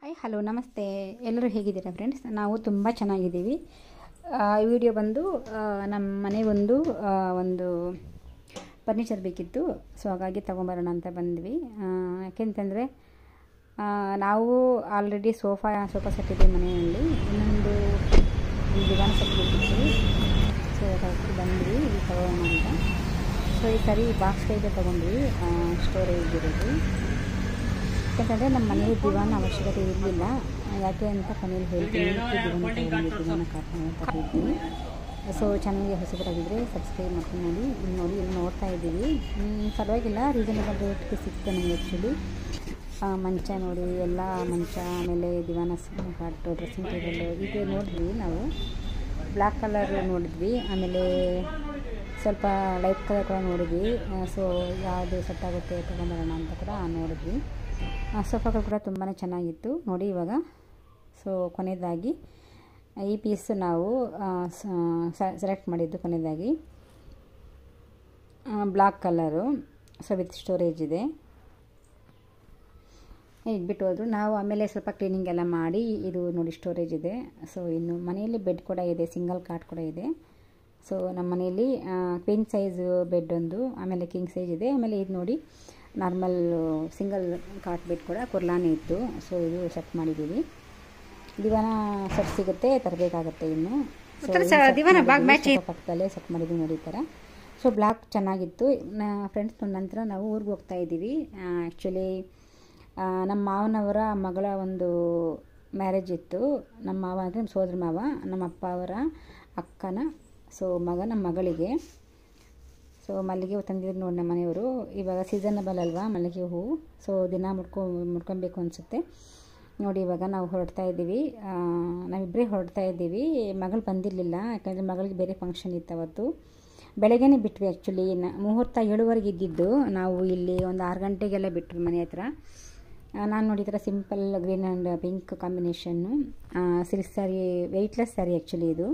Hi hello ನಮಸ್ತೆ. ಎಲ್ಲರೂ ಹೇಗಿದ್ದೀರಾ ಫ್ರೆಂಡ್ಸ್? ನಾವು ತುಂಬ ಚೆನ್ನಾಗಿದ್ದೀವಿ. ಈ ವಿಡಿಯೋ ಬಂದು ನಮ್ಮ ಮನೆಗೊಂದು ಒಂದು ಫರ್ನಿಚರ್ ಬೇಕಿತ್ತು. ಸೊ ಹಾಗಾಗಿ ತೊಗೊಂಬರೋಣ ಅಂತ ಬಂದ್ವಿ. ಯಾಕೆಂತಂದರೆ ನಾವು ಆಲ್ರೆಡಿ ಸೋಫಾ ಸೆಟ್ ಇದೆ ಮನೆಯಲ್ಲಿ, ಇನ್ನೊಂದು ದಿವಾನ ಸೆಟ್ ಬೇಕಿತ್ತು. ಸೊ ಹಾಗಾಗಿ ಬಂದ್ವಿ ಇದು ತೊಗೊಳ್ಳೋಣ ಅಂತ. ಸೊ ಈ ಸರಿ ಬಾಕ್ಸ್ ಟೈಪೇ ತೊಗೊಂಡ್ವಿ, ಸ್ಟೋರೇಜ್ ಇರೋದು. ಯಾಕೆಂತಂದರೆ ನಮ್ಮ ಮನೆಯಲ್ಲಿ ದಿವಾನ ಅವಶ್ಯಕತೆ ಇರಲಿಲ್ಲ. ಯಾಕೆ ಅಂತ ಕೊನೆಯಲ್ಲಿ ಹೇಳ್ತೀನಿ. ದಿವಾನ ಕಾರ್ಖಾನೆ ಅಂತ ಹೇಳ್ತೀನಿ. ಸೊ ಚೆನ್ನಾಗಿ ಹೊಸಬರಾಗಿದ್ದರೆ ಸಬ್ಸ್ಕ್ರೈಬ್ ಮಾಡ್ಕೊಂಡು ನೋಡಿ. ಇಲ್ಲಿ ನೋಡ್ತಾ ಇದ್ದೀವಿ. ಪರವಾಗಿಲ್ಲ, ರೀಸನೇಬಲ್ ರೇಟ್ಗೆ ಸಿಕ್ತು ನಮಗೆ. ಆ್ಯಕ್ಚುಲಿ ಮಂಚ ನೋಡಿ, ಎಲ್ಲ ಮಂಚ, ಆಮೇಲೆ ದಿವಾನ ಕಾಟು, ಡ್ರೆಸ್ಸಿಂಗ್ ಟೇಬಲ್ ಹೀಗೆ ನೋಡಿದ್ವಿ. ನಾವು ಬ್ಲ್ಯಾಕ್ ಕಲರ್ ನೋಡಿದ್ವಿ, ಆಮೇಲೆ ಸ್ವಲ್ಪ ಲೈಟ್ ಕಲರ್ ಕೂಡ ನೋಡಿದ್ವಿ. ಸೊ ಯಾವುದು ಸೆಟ್ ಆಗುತ್ತೆ ತೊಗೊಂಬರೋಣ ಅಂತ ಕೂಡ ನೋಡಿದ್ವಿ. ಸೋಫಾಗಳು ಕೂಡ ತುಂಬಾ ಚೆನ್ನಾಗಿತ್ತು ನೋಡಿ ಇವಾಗ. ಸೊ ಕೊನೆಯದಾಗಿ ಈ ಪೀಸ್ ನಾವು ಸೆಲೆಕ್ಟ್ ಮಾಡಿದ್ದು ಕೊನೆಯದಾಗಿ black colour. So with storage ಇದೆ. ಇಟ್ಬಿಟ್ಟು ಹೋದ್ರು ನಾವು. ಆಮೇಲೆ ಸ್ವಲ್ಪ ಕ್ಲೀನಿಂಗ್ ಎಲ್ಲ ಮಾಡಿ ಇದು ನೋಡಿ ಸ್ಟೋರೇಜ್ ಇದೆ. ಸೊ ಇನ್ನು ಮನೆಯಲ್ಲಿ ಬೆಡ್ ಕೂಡ ಇದೆ, ಸಿಂಗಲ್ ಕಾಟ್ ಕೂಡ ಇದೆ. ಸೊ ನಮ್ಮ ಮನೆಯಲ್ಲಿ ಕ್ವೀನ್ ಸೈಜ್ ಬೆಡ್ ಒಂದು, ಆಮೇಲೆ ಕಿಂಗ್ ಸೈಜ್ ಇದೆ. ಆಮೇಲೆ ಇದು ನೋಡಿ ನಾರ್ಮಲ್ ಸಿಂಗಲ್ ಕಾಟ್ ಬೆಡ್ ಕೂಡ ಕುರ್ಲಾನೇ ಇತ್ತು. ಸೊ ಇದು ಸೆಟ್ ಮಾಡಿದ್ದೀವಿ. ದಿವಾನ ಸೆಟ್ ಸಿಗುತ್ತೆ, ತರಬೇಕಾಗುತ್ತೆ ಇನ್ನು. ಪಕ್ಕದಲ್ಲೇ ಸೆಟ್ ಮಾಡಿದ್ದೀವಿ ನೋಡಿ ಈ ಥರ. ಸೊ ಬ್ಲ್ಯಾಕ್ ಚೆನ್ನಾಗಿತ್ತು ಫ್ರೆಂಡ್ಸ್. ನಂತರ ನಾವು ಊರಿಗೆ ಹೋಗ್ತಾ ಇದ್ದೀವಿ. ಆ್ಯಕ್ಚುಲಿ ನಮ್ಮ ಮಾವನವರ ಮಗಳ ಒಂದು ಮ್ಯಾರೇಜ್ ಇತ್ತು. ನಮ್ಮ ಮಾವ ಅಂದರೆ ನಮ್ಮ ಸೋದರ ಮಾವ, ನಮ್ಮ ಅಪ್ಪ ಅವರ ಅಕ್ಕನ ನಮ್ಮ ಮಗಳಿಗೆ. ಸೊ ಮಲ್ಲಿಗೆ ಹೂ ತಂದಿದ್ರು ನೋಡಿ ನಮ್ಮ ಮನೆಯವರು. ಇವಾಗ ಸೀಸನಬಲ್ ಅಲ್ವಾ ಮಲ್ಲಿಗೆ ಹೂವು. ಸೊ ದಿನ ಮುಡ್ಕೊಬೇಕು ಅನಿಸುತ್ತೆ ನೋಡಿ. ಇವಾಗ ನಾವು ಹೊರಡ್ತಾ ಇದ್ದೀವಿ. ನಾವಿಬ್ಬರೇ ಹೊರಡ್ತಾ ಇದ್ದೀವಿ. ಮಗಳು ಬಂದಿರಲಿಲ್ಲ, ಯಾಕಂದರೆ ಮಗಳಿಗೆ ಬೇರೆ ಫಂಕ್ಷನ್ ಇತ್ತು ಅವತ್ತು. ಬೆಳಗ್ಗೆನೇ ಬಿಟ್ವಿ. ಆ್ಯಕ್ಚುಲಿ ಮುಹೂರ್ತ 7:15 ಇದ್ದಿದ್ದು. ನಾವು ಇಲ್ಲಿ ಒಂದು 6 ಗಂಟೆಗೆಲ್ಲ ಬಿಟ್ವಿ ಮನೆ ಹತ್ರ. ನಾನು ನೋಡಿ ಈ ಥರ simple green and pink combination silk sari, weightless sari actually ಇದು.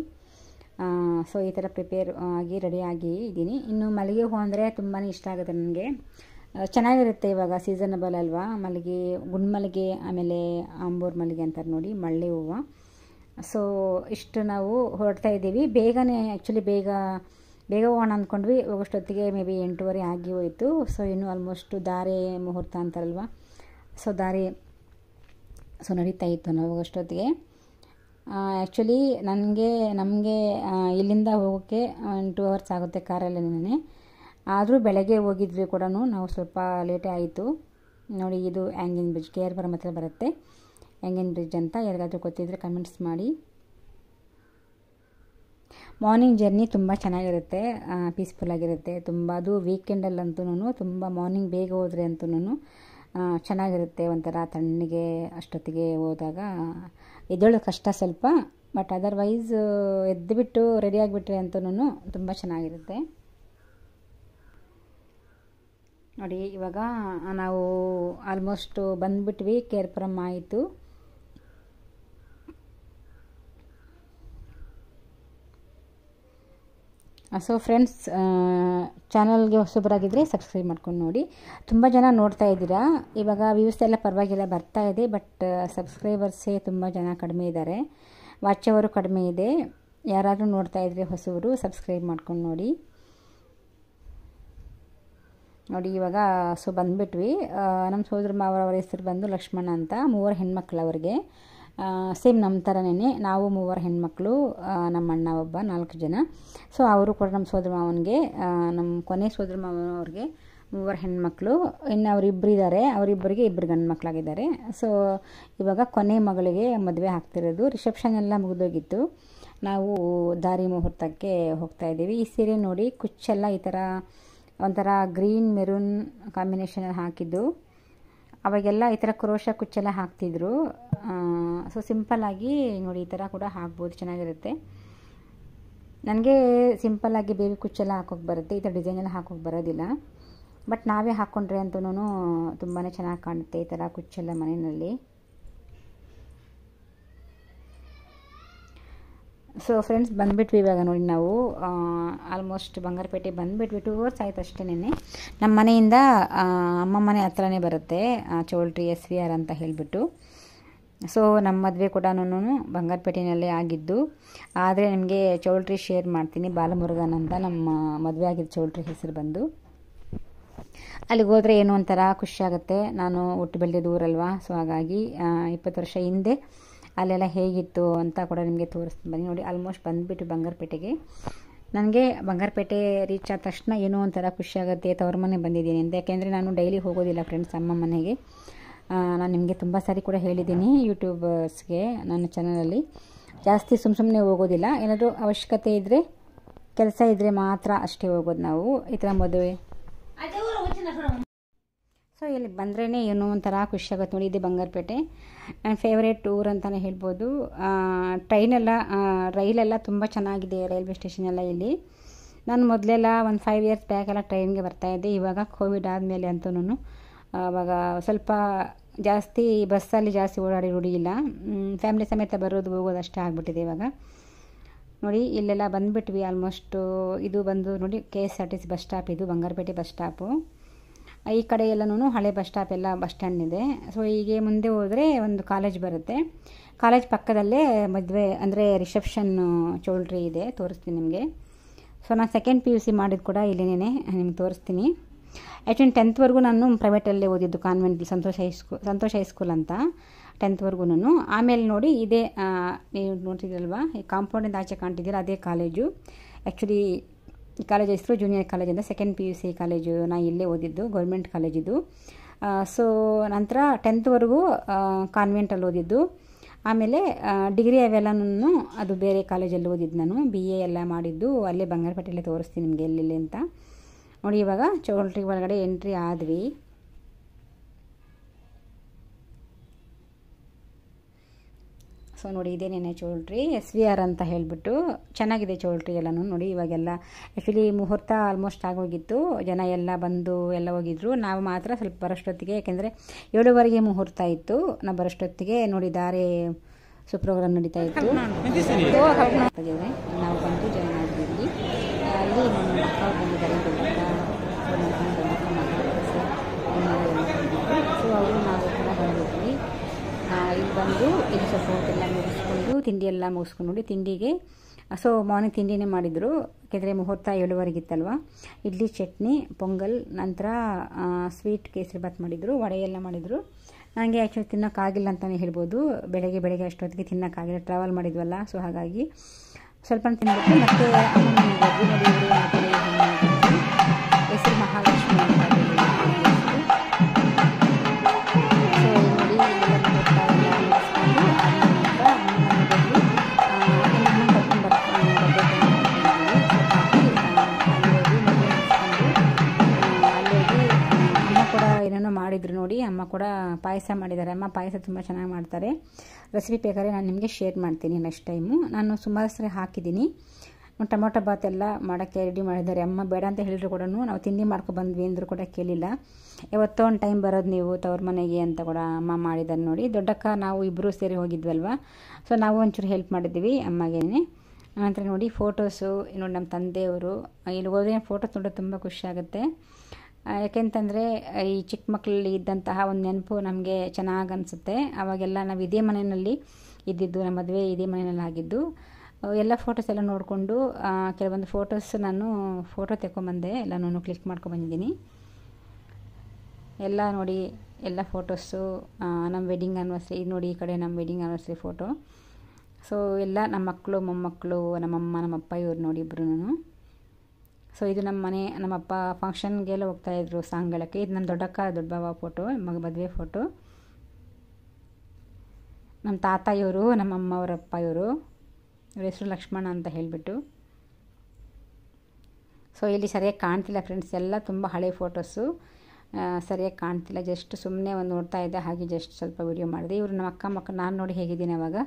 ಸೊ ಈ ಥರ ಪ್ರಿಪೇರ್ ಆಗಿ ರೆಡಿಯಾಗಿ ಇದ್ದೀನಿ. ಇನ್ನು ಮಲ್ಲಿಗೆ ಹೂವು ಅಂದರೆ ತುಂಬಾ ಇಷ್ಟ ಆಗುತ್ತೆ ನನಗೆ. ಚೆನ್ನಾಗಿರುತ್ತೆ. ಇವಾಗ ಸೀಸನಬಲ್ ಅಲ್ವಾ ಮಲ್ಲಿಗೆ, ಗುಂಡ್ಮಲ್ಲಿಗೆ, ಆಮೇಲೆ ಆಂಬೂರ್ ಮಲ್ಲಿಗೆ ಅಂತಾರೆ ನೋಡಿ, ಮಳ್ಳಿ ಹೂವು. ಸೊ ಇಷ್ಟು ನಾವು ಹೊರಡ್ತಾ ಇದ್ದೀವಿ. ಬೇಗನೆ ಆ್ಯಕ್ಚುಲಿ ಬೇಗ ಹೋಗೋಣ ಅಂದ್ಕೊಂಡ್ವಿ. ಹೋಗೋಷ್ಟೊತ್ತಿಗೆ ಮೇ ಬಿ 8:30 ಆಗಿ ಹೋಯಿತು. ಸೊ ಇನ್ನು ಆಲ್ಮೋಸ್ಟ್ ದಾರೆ ಮುಹೂರ್ತ ಅಂತಾರಲ್ವ, ಸೊ ದಾರಿ ನಡೀತಾ ಇತ್ತು ನಾವು ಹೋಗೋಷ್ಟೊತ್ತಿಗೆ. ಆ್ಯಕ್ಚುಲಿ ನಮಗೆ ಇಲ್ಲಿಂದ ಹೋಗೋಕ್ಕೆ 2 ಅವರ್ಸ್ ಆಗುತ್ತೆ ಕಾರಲ್ಲೇ. ಆದರೂ ಬೆಳಗ್ಗೆ ಹೋಗಿದ್ವಿ ಕೂಡ ನಾವು, ಸ್ವಲ್ಪ ಲೇಟೇ ಆಯಿತು ನೋಡಿ. ಇದು ಹ್ಯಾಂಗಿನ್ ಬ್ರಿಡ್ಜ್, KR ಹತ್ರ ಬರುತ್ತೆ ಹ್ಯಾಂಗಿನ್ ಬ್ರಿಡ್ಜ್ ಅಂತ. ಯಾರಿಗಾದರೂ ಗೊತ್ತಿದ್ದರೆ ಕಮೆಂಟ್ಸ್ ಮಾಡಿ. ಮಾರ್ನಿಂಗ್ ಜರ್ನಿ ತುಂಬ ಚೆನ್ನಾಗಿರುತ್ತೆ, ಪೀಸ್ಫುಲ್ಲಾಗಿರುತ್ತೆ ತುಂಬ. ಅದು ವೀಕೆಂಡಲ್ಲಂತೂ ತುಂಬ ಮಾರ್ನಿಂಗ್ ಬೇಗ ಹೋದರೆ ಅಂತೂ ಚೆನ್ನಾಗಿರುತ್ತೆ. ಒಂಥರ ತಣ್ಣಗೆ ಅಷ್ಟೊತ್ತಿಗೆ ಹೋದಾಗ ಎದ್ದೇಳೋ ಕಷ್ಟ ಸ್ವಲ್ಪ, ಬಟ್ ಅದರ್ವೈಸ್ ಎದ್ದುಬಿಟ್ಟು ರೆಡಿಯಾಗಿಬಿಟ್ರೆ ಅಂತೂ ತುಂಬ ಚೆನ್ನಾಗಿರುತ್ತೆ ನೋಡಿ. ಇವಾಗ ನಾವು ಆಲ್ಮೋಸ್ಟ್ ಬಂದುಬಿಟ್ವಿ, KR ಆಯಿತು. ಸೊ ಫ್ರೆಂಡ್ಸ್, ಚಾನಲ್ಗೆ ಹೊಸಬರಾಗಿದ್ದರೆ ಸಬ್ಸ್ಕ್ರೈಬ್ ಮಾಡ್ಕೊಂಡು ನೋಡಿ. ತುಂಬ ಜನ ನೋಡ್ತಾ ಇದ್ದೀರಾ. ಇವಾಗ ವ್ಯೂಸ್ ಎಲ್ಲ ಪರವಾಗಿಲ್ಲ ಬರ್ತಾ ಇದೆ, ಬಟ್ ಸಬ್ಸ್ಕ್ರೈಬರ್ಸೇ ತುಂಬ ಜನ ಕಡಿಮೆ ಇದ್ದಾರೆ, ವಾಚ್ ಅವರು ಕಡಿಮೆ ಇದೆ. ಯಾರಾದರೂ ನೋಡ್ತಾ ಇದ್ದರೆ ಹೊಸವರು ಸಬ್ಸ್ಕ್ರೈಬ್ ಮಾಡ್ಕೊಂಡು ನೋಡಿ. ಇವಾಗ ಸೊ ಬಂದುಬಿಟ್ವಿ. ನಮ್ಮ ಸೋದರ ಮಾವರವರ ಹೆಸರು ಬಂದು ಲಕ್ಷ್ಮಣ ಅಂತ. 3 ಹೆಣ್ಮಕ್ಳು ಅವ್ರಿಗೆ. ಸೇಮ್ ನಮ್ಮ ಥರನೇ ನಾವು 3 ಹೆಣ್ಮಕ್ಳು, ನಮ್ಮ ಅಣ್ಣ ಒಬ್ಬ, 4 ಜನ. ಸೊ ಅವರು ಕೂಡ ನಮ್ಮ ಸೋದರ ಮಾವನಿಗೆ, ನಮ್ಮ ಕೊನೆ ಸೋದರ ಮಾವನವ್ರಿಗೆ 3 ಹೆಣ್ಮಕ್ಳು. ಇನ್ನು ಅವರಿಬ್ಬರು ಇದ್ದಾರೆ, ಅವರಿಬ್ಬರಿಗೆ 2 ಗಂಡು ಮಕ್ಕಳಾಗಿದ್ದಾರೆ. ಸೊ ಇವಾಗ ಕೊನೆ ಮಗಳಿಗೆ ಮದುವೆ ಆಗ್ತಿರೋದು. ರಿಸೆಪ್ಷನ್ ಎಲ್ಲ ಮುಗಿದೋಗಿತ್ತು. ನಾವು ದಾರಿ ಮುಹೂರ್ತಕ್ಕೆ ಹೋಗ್ತಾ ಇದ್ದೀವಿ. ಈ ಸೀರೆ ನೋಡಿ, ಕುಚ್ಚೆಲ್ಲ ಈ ಥರ ಒಂಥರ ಗ್ರೀನ್ ಮೆರೂನ್ ಕಾಂಬಿನೇಷನಲ್ಲಿ ಹಾಕಿದ್ದು. ಅವಾಗೆಲ್ಲ ಈ ಥರ ಕ್ರೋಶ ಕುಚ್ಚೆಲ್ಲ ಹಾಕ್ತಿದ್ರು. ಸೊ ಸಿಂಪಲ್ಲಾಗಿ ನೋಡಿ ಈ ಥರ ಕೂಡ ಹಾಕ್ಬೋದು, ಚೆನ್ನಾಗಿರುತ್ತೆ. ನನಗೆ ಸಿಂಪಲ್ಲಾಗಿ ಬೇಬಿ ಕುಚ್ಚೆಲ್ಲ ಹಾಕೋಕ್ಕೆ ಬರುತ್ತೆ, ಈ ಥರ ಡಿಸೈನೆಲ್ಲ ಹಾಕೋಕ್ಕೆ ಬರೋದಿಲ್ಲ. ಬಟ್ ನಾವೇ ಹಾಕ್ಕೊಂಡ್ರೆ ಅಂತೂ ತುಂಬಾ ಚೆನ್ನಾಗಿ ಕಾಣುತ್ತೆ ಈ ಥರ ಕುಚ್ಚೆಲ್ಲ ಮನೆಯಲ್ಲಿ. ಸೊ ಫ್ರೆಂಡ್ಸ್ ಬಂದುಬಿಟ್ವಿ ಇವಾಗ ನೋಡಿ. ನಾವು ಆಲ್ಮೋಸ್ಟ್ ಬಂಗಾರಪೇಟೆ ಬಂದುಬಿಟ್ವಿ. 2 ಅವರ್ಸ್ ಆಯ್ತು ಅಷ್ಟೇ. ನಮ್ಮ ಮನೆಯಿಂದ ಅಮ್ಮ ಮನೆ ಹತ್ರನೇ ಬರುತ್ತೆ, ಚೌಲ್ಟ್ರಿ SVR ಅಂತ ಹೇಳಿಬಿಟ್ಟು. ಸೊ ನಮ್ಮ ಮದುವೆ ಕೂಡ ಬಂಗಾರಪೇಟೆಯಲ್ಲೇ ಆಗಿದ್ದು. ಆದರೆ ನಿಮಗೆ ಚೌಲ್ಟ್ರಿ ಶೇರ್ ಮಾಡ್ತೀನಿ. ಬಾಲಮುರುಗನ್ ಅಂತ ನಮ್ಮ ಮದುವೆ ಆಗಿದ್ದ ಚೌಲ್ಟ್ರಿ ಹೆಸರು ಬಂದು. ಅಲ್ಲಿಗೆ ಹೋದರೆ ಏನೋ ಒಂಥರ ಖುಷಿಯಾಗುತ್ತೆ. ನಾನು ಹುಟ್ಟು ಬೆಳೆದಿದ್ದು ಊರಲ್ವಾ, ಸೊ ಹಾಗಾಗಿ 20 ವರ್ಷ ಹಿಂದೆ ಅಲ್ಲೆಲ್ಲ ಹೇಗಿತ್ತು ಅಂತ ಕೂಡ ನಿಮಗೆ ತೋರಿಸ್ತೀನಿ ಬನ್ನಿ. ನೋಡಿ ಆಲ್ಮೋಸ್ಟ್ ಬಂದುಬಿಟ್ಟು ಬಂಗಾರಪೇಟೆಗೆ. ನನಗೆ ಬಂಗಾರಪೇಟೆ ರೀಚ್ ಆದ ತಕ್ಷಣ ಏನೋ ಒಂಥರ ಖುಷಿಯಾಗುತ್ತೆ. ತವ್ರ ಮನೆ ಬಂದಿದ್ದೀನಿ ಅಂತ. ಯಾಕೆಂದರೆ ನಾನು ಡೈಲಿ ಹೋಗೋದಿಲ್ಲ ಫ್ರೆಂಡ್ಸ್ ಅಮ್ಮ ಮನೆಗೆ. ನಾನು ನಿಮಗೆ ತುಂಬ ಸಾರಿ ಕೂಡ ಹೇಳಿದ್ದೀನಿ ಯೂಟ್ಯೂಬರ್ಸ್ಗೆ ನನ್ನ ಚಾನಲಲ್ಲಿ. ಜಾಸ್ತಿ ಸುಮ್ಮನೆ ಹೋಗೋದಿಲ್ಲ. ಏನಾದರೂ ಅವಶ್ಯಕತೆ ಇದ್ದರೆ, ಕೆಲಸ ಇದ್ದರೆ ಮಾತ್ರ ಅಷ್ಟೇ ಹೋಗೋದು ನಾವು. ಈ ಥರ ಮದುವೆ ಸೊ ಇಲ್ಲಿ ಬಂದ್ರೇ ಏನೋ ಒಂಥರ ಖುಷಿಯಾಗುತ್ತೆ. ನೋಡಿ, ಇದೆ ಬಂಗಾರಪೇಟೆ. ನನ್ನ ಫೇವ್ರೇಟ್ ಊರ್ ಅಂತಲೇ ಹೇಳ್ಬೋದು. ರೈಲೆಲ್ಲ ತುಂಬ ಚೆನ್ನಾಗಿದೆ. ರೈಲ್ವೆ ಸ್ಟೇಷನ್ ಎಲ್ಲ ಇಲ್ಲಿ. ನಾನು ಮೊದಲೆಲ್ಲ ಒಂದು 5 ಇಯರ್ಸ್ ಬ್ಯಾಕ್ ಎಲ್ಲ ಟ್ರೈನ್ಗೆ ಬರ್ತಾಯಿದ್ದೆ. ಇವಾಗ ಕೋವಿಡ್ ಆದಮೇಲೆ ಅಂತೂ ಆವಾಗ ಸ್ವಲ್ಪ ಜಾಸ್ತಿ ಬಸ್ಸಲ್ಲಿ ಜಾಸ್ತಿ ಓಡಾಡಿ ರೂಢಿ ಇಲ್ಲ. ಫ್ಯಾಮಿಲಿ ಸಮೇತ ಬರೋದು ಹೋಗೋದು ಅಷ್ಟೇ ಆಗಿಬಿಟ್ಟಿದೆ ಇವಾಗ. ನೋಡಿ ಇಲ್ಲೆಲ್ಲ ಬಂದುಬಿಟ್ವಿ ಆಲ್ಮೋಸ್ಟು. ಇದು ಬಂದು ನೋಡಿ KSRTC ಬಸ್ ಸ್ಟಾಪ್. ಇದು ಬಂಗಾರಪೇಟೆ ಬಸ್ ಸ್ಟಾಪು. ಈ ಕಡೆ ಎಲ್ಲನೂ ಹಳೆ ಬಸ್ ಸ್ಟಾಪ್ ಎಲ್ಲ ಬಸ್ ಸ್ಟ್ಯಾಂಡ್ ಇದೆ. ಸೊ ಹೀಗೆ ಮುಂದೆ ಹೋದರೆ ಒಂದು ಕಾಲೇಜ್ ಬರುತ್ತೆ. ಕಾಲೇಜ್ ಪಕ್ಕದಲ್ಲೇ ಮದುವೆ ಅಂದರೆ ರಿಸೆಪ್ಷನ್ ಚೌಲ್ಟ್ರಿ ಇದೆ. ತೋರಿಸ್ತೀನಿ ನಿಮಗೆ. ಸೊ ನಾನು ಸೆಕೆಂಡ್ PUC ಮಾಡಿದ್ದು ಕೂಡ ಇಲ್ಲಿನೇ ನಿಮ್ಗೆ ತೋರಿಸ್ತೀನಿ. ಆ್ಯಕ್ಚುಲಿ 10th ನಾನು ಪ್ರೈವೇಟಲ್ಲೇ ಓದಿದ್ದು, ಕಾನ್ವೆಂಟ್ ಸಂತೋಷ್ ಹೈಸ್ಕೂಲ್ ಅಂತ 10th. ಆಮೇಲೆ ನೋಡಿ ಇದೇ ನೀವು ನೋಡ್ತಿದ್ದೀರಲ್ವಾ, ಈ ಕಾಂಪೌಂಡಿಂದ ಆಚೆ ಕಾಣ್ತಿದ್ದೀರ, ಅದೇ ಕಾಲೇಜು. ಆ್ಯಕ್ಚುಲಿ ಈ ಕಾಲೇಜ್ ಹೆಸರು ಜೂನಿಯರ್ ಕಾಲೇಜ್ ಅಂತ. ಸೆಕೆಂಡ್ PUC ಕಾಲೇಜು ನಾನು ಇಲ್ಲೇ ಓದಿದ್ದು, ಗೌರ್ಮೆಂಟ್ ಕಾಲೇಜಿದು. ಸೊ ನಂತರ 10th ಕಾನ್ವೆಂಟಲ್ಲಿ ಓದಿದ್ದು. ಆಮೇಲೆ ಡಿಗ್ರಿ ಅವೆಲ್ಲನೂ ಅದು ಬೇರೆ ಕಾಲೇಜಲ್ಲಿ ಓದಿದ್ದು. ನಾನು BA ಎಲ್ಲ ಮಾಡಿದ್ದು ಅಲ್ಲೇ ಬಂಗಾರಪೇಟೆಯಲ್ಲೇ. ತೋರಿಸ್ತೀನಿ ನಿಮಗೆ ಎಲ್ಲೆಲ್ಲಿ ಅಂತ. ನೋಡಿ ಇವಾಗ ಚೌಲ್ಟ್ರಿ ಒಳಗಡೆ ಎಂಟ್ರಿ ಆದ್ವಿ. ಸೊ ನೋಡಿ ಇದೇನೇನೆ ಚೌಲ್ಟ್ರಿ SVR ಅಂತ ಹೇಳಿಬಿಟ್ಟು ಚೆನ್ನಾಗಿದೆ ಚೌಲ್ಟ್ರಿ ಎಲ್ಲನೂ. ನೋಡಿ ಇವಾಗೆಲ್ಲ ಆ್ಯಕ್ಚುಲಿ ಮುಹೂರ್ತ ಆಲ್ಮೋಸ್ಟ್ ಆಗೋಗಿತ್ತು. ಜನ ಎಲ್ಲ ಬಂದು ಎಲ್ಲ ಹೋಗಿದ್ರು. ನಾವು ಮಾತ್ರ ಸ್ವಲ್ಪ ಬರೋಷ್ಟೊತ್ತಿಗೆ, ಯಾಕೆಂದರೆ 7:15 ಮುಹೂರ್ತ ಇತ್ತು. ನಾವು ಬರೋಷ್ಟೊತ್ತಿಗೆ ನೋಡಿ ದಾರೆ ಪ್ರೋಗ್ರಾಮ್ ನಡೀತಾ ಇತ್ತು. ನಾವು ಬಂದು ಜಾಯ್ನ್ ಆಗಿದ್ವಿ. ಅಲ್ಲಿ ನಮ್ಮ ಮಕ್ಕಳು ಬಂದಿದ್ದಾರೆ. ಸೊ ಅವರು ನಾವು ಕೂಡ ಬಂದಿದ್ವಿ. ಇಲ್ಲಿ ಬಂದು ಇಲ್ಲಿ ಸ್ವಲ್ಪ ಹೊತ್ತೆಲ್ಲ ಮುಗಿಸ್ಕೊಂಡು ತಿಂಡಿ ಎಲ್ಲ ಮುಗಿಸ್ಕೊಂಡು ನೋಡಿ ತಿಂಡಿಗೆ. ಸೊ ಮಾರ್ನಿಂಗ್ ತಿಂಡಿನೇ ಮಾಡಿದರು. ಯಾಕೆಂದರೆ ಮುಹೂರ್ತ 7:15 ಇತ್ತಲ್ವ. ಇಡ್ಲಿ, ಚಟ್ನಿ, ಪೊಂಗಲ್, ನಂತರ ಸ್ವೀಟ್ ಕೇಸರಿಬಾತ್ ಮಾಡಿದರು. ವಡೆ ಎಲ್ಲ ಮಾಡಿದರು. ನನಗೆ ಆ್ಯಕ್ಚುಲಿ ತಿನ್ನೋಕ್ಕಾಗಿಲ್ಲ ಅಂತಲೇ ಹೇಳ್ಬೋದು. ಬೆಳಗ್ಗೆ ಅಷ್ಟೊತ್ತಿಗೆ ತಿನ್ನೋಕ್ಕಾಗಿಲ್ಲ, ಟ್ರಾವೆಲ್ ಮಾಡಿದ್ವಲ್ಲ. ಸೊ ಹಾಗಾಗಿ ಸ್ವಲ್ಪ ತಿಂದ್ಬಿಟ್ಟು ಮತ್ತೆ ಹೆಸರು ಮಹಾಲಕ್ಷ್ಮಿ ಅಂತ. ಏನೇನೋ ಮಾಡಿದ್ರು ನೋಡಿ. ಅಮ್ಮ ಕೂಡ ಪಾಯಸ ಮಾಡಿದ್ದಾರೆ. ಅಮ್ಮ ಪಾಯಸ ತುಂಬ ಚೆನ್ನಾಗಿ ಮಾಡ್ತಾರೆ. ರೆಸಿಪಿ ಬೇಕಾದ್ರೆ ನಾನು ನಿಮಗೆ ಶೇರ್ ಮಾಡ್ತೀನಿ ನೆಕ್ಸ್ಟ್ ಟೈಮು. ನಾನು ಸುಮಾರು ಸರಿ ಹಾಕಿದ್ದೀನಿ. ಟೊಮೊಟೊ ಬಾತ್ ಎಲ್ಲ ಮಾಡೋಕ್ಕೆ ರೆಡಿ ಮಾಡಿದ್ದಾರೆ. ಅಮ್ಮ ಬೇಡ ಅಂತ ಹೇಳಿದ್ರು ಕೂಡ ನಾವು ತಿಂಡಿ ಮಾಡ್ಕೊಬಂದ್ವಿ ಅಂದರೂ ಕೂಡ ಕೇಳಿಲ್ಲ. ಯಾವತ್ತೋ ಒಂದು ಟೈಮ್ ಬರೋದು ನೀವು ತವ್ರ ಮನೆಗೆ ಅಂತ ಕೂಡ ಅಮ್ಮ ಮಾಡಿದ್ದಾರೆ ನೋಡಿ. ದೊಡ್ಡಕ್ಕ ನಾವು ಇಬ್ಬರು ಸೇರಿ ಹೋಗಿದ್ವಲ್ವ. ಸೊ ನಾವು ಒಂಚೂರು ಹೆಲ್ಪ್ ಮಾಡಿದ್ವಿ ಅಮ್ಮಗೇನೆ. ನಂತರ ನೋಡಿ ಫೋಟೋಸು ನೋಡಿ ನಮ್ಮ ತಂದೆಯವರು. ಇಲ್ಲಿ ಹೋದ್ರೆ ಫೋಟೋಸ್ ನೋಡೋದು ತುಂಬ ಖುಷಿಯಾಗುತ್ತೆ. ಯಾಕೆಂತಂದರೆ ಈ ಚಿಕ್ಕ ಮಕ್ಕಳಲ್ಲಿ ಇದ್ದಂತಹ ಒಂದು ನೆನಪು ನಮಗೆ ಚೆನ್ನಾಗಿ ಅನಿಸುತ್ತೆ. ಅವಾಗೆಲ್ಲ ನಾವು ಇದೇ ಮನೆಯಲ್ಲಿ ಇದ್ದಿದ್ದು. ನಮ್ಮ ಮದುವೆ ಇದೇ ಮನೆಯಲ್ಲಿ ಆಗಿದ್ದು. ಎಲ್ಲ ಫೋಟೋಸ್ ಎಲ್ಲ ನೋಡಿಕೊಂಡು ಕೆಲವೊಂದು ಫೋಟೋಸ್ ನಾನು ಫೋಟೋ ತೆಕ್ಕೊಂಬಂದೆ. ಎಲ್ಲನೂ ಕ್ಲಿಕ್ ಮಾಡ್ಕೊಬಂದಿದ್ದೀನಿ. ಎಲ್ಲ ನೋಡಿ ಎಲ್ಲ ಫೋಟೋಸು ನಮ್ಮ ವೆಡ್ಡಿಂಗ್ ಆ್ಯನಿವರ್ಸರಿ. ಇದು ನೋಡಿ ಈ ಕಡೆ ನಮ್ಮ ವೆಡ್ಡಿಂಗ್ ಆ್ಯನಿವರ್ಸರಿ ಫೋಟೋ. ಸೊ ಎಲ್ಲ ನಮ್ಮ ಮಕ್ಕಳು, ಮೊಮ್ಮಕ್ಕಳು, ನಮ್ಮಮ್ಮ, ನಮ್ಮಪ್ಪ ಇವ್ರು ನೋಡಿ ಇಬ್ಬರೂ. ಸೊ ಇದು ನಮ್ಮ ಮನೆ. ನಮ್ಮಪ್ಪ ಫಂಕ್ಷನ್ಗೆಲ್ಲ ಹೋಗ್ತಾಯಿದ್ರು ಸಾಂಗ್ಗಳಕ್ಕೆ. ಇದು ನಮ್ಮ ದೊಡ್ಡಕ್ಕ ದೊಡ್ಡ ಬಾವ ಫೋಟೋ, ಮದುವೆ ಫೋಟೋ. ನಮ್ಮ ತಾತ ಇವರು, ನಮ್ಮಮ್ಮ ಅವರಪ್ಪ ಇವರು. ಇವ್ರ ಹೆಸರು ಲಕ್ಷ್ಮಣ ಅಂತ ಹೇಳಿಬಿಟ್ಟು. ಸೊ ಇಲ್ಲಿ ಸರಿಯಾಗಿ ಕಾಣ್ತಿಲ್ಲ ಫ್ರೆಂಡ್ಸ್. ಎಲ್ಲ ತುಂಬ ಹಳೆ ಫೋಟೋಸು, ಸರಿಯಾಗಿ ಕಾಣ್ತಿಲ್ಲ. ಜಸ್ಟ್ ಸುಮ್ಮನೆ ಒಂದು ನೋಡ್ತಾ ಇದ್ದೆ, ಹಾಗೆ ಜಸ್ಟ್ ಸ್ವಲ್ಪ ವಿಡಿಯೋ ಮಾಡಿದೆ. ಇವರು ನಮ್ಮ ಅಕ್ಕ ಮಕ್ಕಳು. ನಾನು ನೋಡಿ ಹೇಗಿದ್ದೀನಿ ಅವಾಗ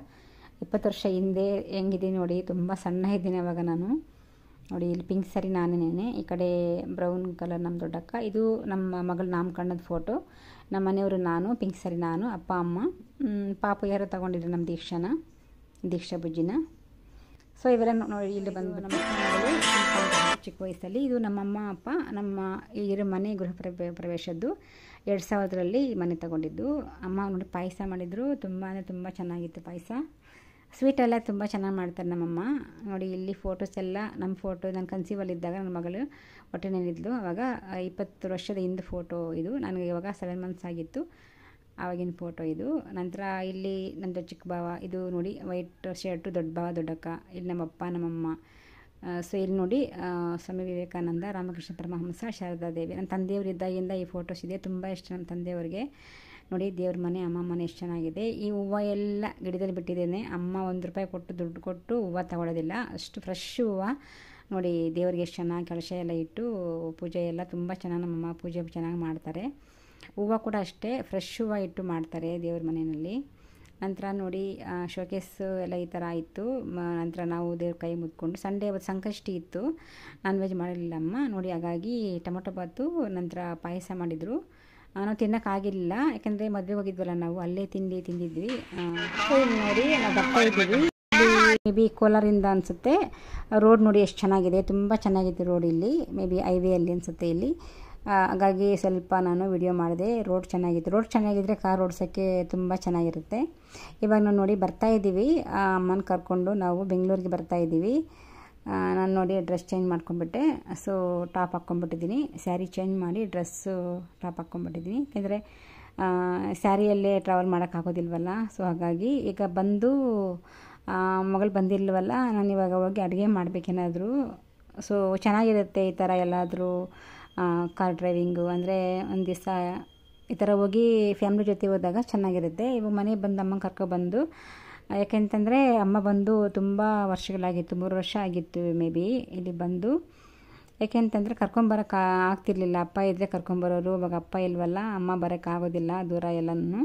20 ವರ್ಷ ಹಿಂದೆ ಹೆಂಗಿದ್ದೀನಿ ನೋಡಿ. ತುಂಬ ಸಣ್ಣ ಇದ್ದೀನಿ ಅವಾಗ ನಾನು. ನೋಡಿ ಇಲ್ಲಿ ಪಿಂಕ್ ಸ್ಯಾರಿ ನಾನೇನೆ. ಈ ಕಡೆ ಬ್ರೌನ್ ಕಲರ್ ನಮ್ಮ ದೊಡ್ಡಕ್ಕ. ಇದು ನಮ್ಮ ಮಗಳು ನಾಮಕರಣದ ಫೋಟೋ. ನಮ್ಮ ಮನೆಯವರು, ನಾನು, ಪಿಂಕ್ ಸ್ಯಾರಿ ನಾನು, ಅಪ್ಪ ಅಮ್ಮ. ಪಾಪು ಯಾರೋ ತಗೊಂಡಿದ್ರು ನಮ್ಮ ದೀಕ್ಷಾ ಬುಜ್ಜಿನ. ಸೊ ಇವೆಲ್ಲ ನೋಡಿ ಇಲ್ಲಿ ಬಂದು ನಮ್ಮ ಮಗಳು ಚಿಕ್ಕ ವಯಸ್ಸಲ್ಲಿ. ಇದು ನಮ್ಮಮ್ಮ ಅಪ್ಪ ನಮ್ಮ ಈಗಿರೋ ಮನೆ ಗೃಹ ಪ್ರವೇಶದ್ದು. 2000ರಲ್ಲಿ ಮನೆ ತಗೊಂಡಿದ್ದು. ಅಮ್ಮ ನೋಡಿ ಪಾಯಸ ಮಾಡಿದರು, ತುಂಬ ಅಂದರೆ ತುಂಬ ಚೆನ್ನಾಗಿತ್ತು ಪಾಯಸ. ಸ್ವೀಟೆಲ್ಲ ತುಂಬ ಚೆನ್ನಾಗಿ ಮಾಡ್ತಾರೆ ನಮ್ಮಮ್ಮ. ನೋಡಿ ಇಲ್ಲಿ ಫೋಟೋಸ್ ಎಲ್ಲ ನಮ್ಮ ಫೋಟೋ, ನಾನು ಕನ್ಸೀವಲ್ಲಿದ್ದಾಗ ನನ್ನ ಮಗಳು ಹೊಟ್ಟೆನಲ್ಲಿದ್ಲು, ಆವಾಗ 20 ವರ್ಷದ ಹಿಂದೆ ಫೋಟೋ ಇದು. ನನಗೆ ಇವಾಗ 7 ಮಂತ್ಸ್ ಆಗಿತ್ತು, ಆವಾಗಿನ ಫೋಟೋ ಇದು. ನಂತರ ಇಲ್ಲಿ ನಂದು ಚಿಕ್ಕ ಭಾವ, ಇದು ನೋಡಿ ವೈಟ್ ಶರ್ಟು ದೊಡ್ಡ ಭಾವ ದೊಡ್ಡಕ್ಕ, ಇಲ್ಲಿ ನಮ್ಮಪ್ಪ ನಮ್ಮಮ್ಮ. ಸೊ ಇಲ್ಲಿ ನೋಡಿ ಸ್ವಾಮಿ ವಿವೇಕಾನಂದ, ರಾಮಕೃಷ್ಣ ಪರಮಹಂಸ, ಶಾರದಾ ದೇವಿ. ನನ್ನ ತಂದೆಯವರಿದ್ದಾಗಿಂದ ಈ ಫೋಟೋಸ್ ಇದೆ, ತುಂಬ ಇಷ್ಟ ನಮ್ಮ ತಂದೆಯವ್ರಿಗೆ. ನೋಡಿ ದೇವ್ರ ಮನೆ, ಅಮ್ಮ ಮನೆ ಎಷ್ಟು ಚೆನ್ನಾಗಿದೆ. ಈ ಹೂವು ಎಲ್ಲ ಗಿಡದಲ್ಲಿ ಬಿಟ್ಟಿದ್ದೇನೆ. ಅಮ್ಮ ₹1 ಕೊಟ್ಟು ದುಡ್ಡು ಕೊಟ್ಟು ಹೂವು ತಗೊಳ್ಳೋದಿಲ್ಲ, ಅಷ್ಟು ಫ್ರೆಶ್ ಹೂವು. ನೋಡಿ ದೇವ್ರಿಗೆ ಎಷ್ಟು ಚೆನ್ನಾಗಿ ಕಳಶ ಎಲ್ಲ ಇಟ್ಟು ಪೂಜೆ ಎಲ್ಲ ತುಂಬ ಚೆನ್ನಾಗಿ ನಮ್ಮಮ್ಮ ಪೂಜೆ ಚೆನ್ನಾಗಿ ಮಾಡ್ತಾರೆ. ಹೂವು ಕೂಡ ಅಷ್ಟೇ ಫ್ರೆಶ್ ಹೂವು ಇಟ್ಟು ಮಾಡ್ತಾರೆ ದೇವ್ರ ಮನೆಯಲ್ಲಿ. ನಂತರ ನೋಡಿ ಶೋಕೇಸ್ ಎಲ್ಲ ಈ ಥರ ಇತ್ತು. ನಂತರ ನಾವು ದೇವ್ರ ಕೈ ಮುದ್ಕೊಂಡು, ಸಂಡೇ ಅವತ್ತು ಸಂಕಷ್ಟಿ ಇತ್ತು, ನಾನ್ ವೆಜ್ ಮಾಡಲಿಲ್ಲ ಅಮ್ಮ. ನೋಡಿ ಹಾಗಾಗಿ ಟೊಮೊಟೊ ಬಾತು ನಂತರ ಪಾಯಸ ಮಾಡಿದರು. ನಾವು ತಿನ್ನೋಕ್ಕಾಗಿಲ್ಲ, ಯಾಕೆಂದರೆ ಮದುವೆಗೆ ಹೋಗಿದ್ವಲ್ಲ ನಾವು, ಅಲ್ಲೇ ತಿಂದಿದ್ವಿ. ಸೊ ಇಲ್ಲಿ ನೋಡಿ ನಾವು ಬರ್ತಾ ಇದ್ದೀವಿ, ಮೇ ಬಿ ಕೋಲಾರಿಂದ ಅನಿಸುತ್ತೆ. ರೋಡ್ ನೋಡಿ ಎಷ್ಟು ಚೆನ್ನಾಗಿದೆ, ತುಂಬ ಚೆನ್ನಾಗಿದೆ ರೋಡ್ ಇಲ್ಲಿ, ಮೇ ಬಿ ಹೈವೇಯಲ್ಲಿ ಅನಿಸುತ್ತೆ ಇಲ್ಲಿ. ಹಾಗಾಗಿ ಸ್ವಲ್ಪ ನಾನು ವಿಡಿಯೋ ಮಾಡಿದೆ. ರೋಡ್ ಚೆನ್ನಾಗಿತ್ತು, ರೋಡ್ ಚೆನ್ನಾಗಿದ್ದರೆ ಕಾರ್ ಓಡಿಸೋಕ್ಕೆ ತುಂಬ ಚೆನ್ನಾಗಿರುತ್ತೆ. ಇವಾಗ ನಾವು ನೋಡಿ ಬರ್ತಾ ಇದ್ದೀವಿ, ಅಮ್ಮನ ಕರ್ಕೊಂಡು ನಾವು ಬೆಂಗಳೂರಿಗೆ ಬರ್ತಾ ಇದ್ದೀವಿ. ನಾನು ನೋಡಿ ಡ್ರೆಸ್ ಚೇಂಜ್ ಮಾಡ್ಕೊಂಡ್ಬಿಟ್ಟೆ. ಸೊ ಟಾಪ್ ಹಾಕ್ಕೊಂಡ್ಬಿಟ್ಟಿದ್ದೀನಿ, ಸ್ಯಾರಿ ಚೇಂಜ್ ಮಾಡಿ ಡ್ರೆಸ್ಸು ಟಾಪ್ ಹಾಕ್ಕೊಂಡ್ಬಿಟ್ಟಿದ್ದೀನಿ. ಯಾಕೆಂದರೆ ಸ್ಯಾರಿಯಲ್ಲೇ ಟ್ರಾವೆಲ್ ಮಾಡೋಕ್ಕಾಗೋದಿಲ್ವಲ್ಲ. ಸೊ ಹಾಗಾಗಿ ಈಗ ಬಂದು ಮಗಳು ಬಂದಿಲ್ವಲ್ಲ, ನಾನು ಇವಾಗ ಹೋಗಿ ಅಡುಗೆ ಮಾಡಬೇಕೇನಾದರೂ. ಸೊ ಚೆನ್ನಾಗಿರುತ್ತೆ ಈ ಥರ ಎಲ್ಲಾದರೂ ಕಾರ್ ಡ್ರೈವಿಂಗು, ಅಂದರೆ ಒಂದು ದಿವಸ ಈ ಥರ ಹೋಗಿ ಫ್ಯಾಮ್ಲಿ ಜೊತೆ ಹೋದಾಗ ಚೆನ್ನಾಗಿರುತ್ತೆ. ಇವಾಗ ಮನೆಗೆ ಬಂದು ಅಮ್ಮ ಕರ್ಕೊಬಂದು, ಯಾಕೆಂತಂದರೆ ಅಮ್ಮ ಬಂದು ತುಂಬ ವರ್ಷಗಳಾಗಿತ್ತು, 3 ವರ್ಷ ಆಗಿತ್ತು ಮೇ ಬಿ ಇಲ್ಲಿ ಬಂದು. ಯಾಕೆಂತಂದರೆ ಕರ್ಕೊಂಬರೋಕ್ಕೆ ಆಗ್ತಿರ್ಲಿಲ್ಲ, ಅಪ್ಪ ಇದ್ದರೆ ಕರ್ಕೊಂಬರೋರು. ಇವಾಗ ಅಪ್ಪ ಇಲ್ವಲ್ಲ, ಅಮ್ಮ ಬರೋಕ್ಕಾಗೋದಿಲ್ಲ ದೂರ ಎಲ್ಲನೂ.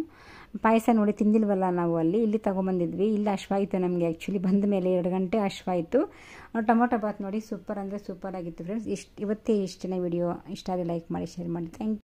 ಪಾಯಸ ನೋಡಿ ತಿಂದಿಲ್ವಲ್ಲ ನಾವು ಅಲ್ಲಿ, ಇಲ್ಲಿ ತೊಗೊಂಬಂದಿದ್ವಿ. ಇಲ್ಲಿ ಹಶ್ವಾಯಿತು ನಮಗೆ, ಆ್ಯಕ್ಚುಲಿ ಬಂದ ಮೇಲೆ 2 ಗಂಟೆ ಹಶ್ವಾಯಿತು. ಟೊಮೊಟೊ ಬಾತ್ ನೋಡಿ ಸೂಪರ್ ಅಂದರೆ ಸೂಪರ್ ಆಗಿತ್ತು ಫ್ರೆಂಡ್ಸ್. ಇವತ್ತೇ ಇಷ್ಟನೇ ವಿಡಿಯೋ. ಇಷ್ಟ ಆದರೆ ಲೈಕ್ ಮಾಡಿ, ಶೇರ್ ಮಾಡಿ. Thank you.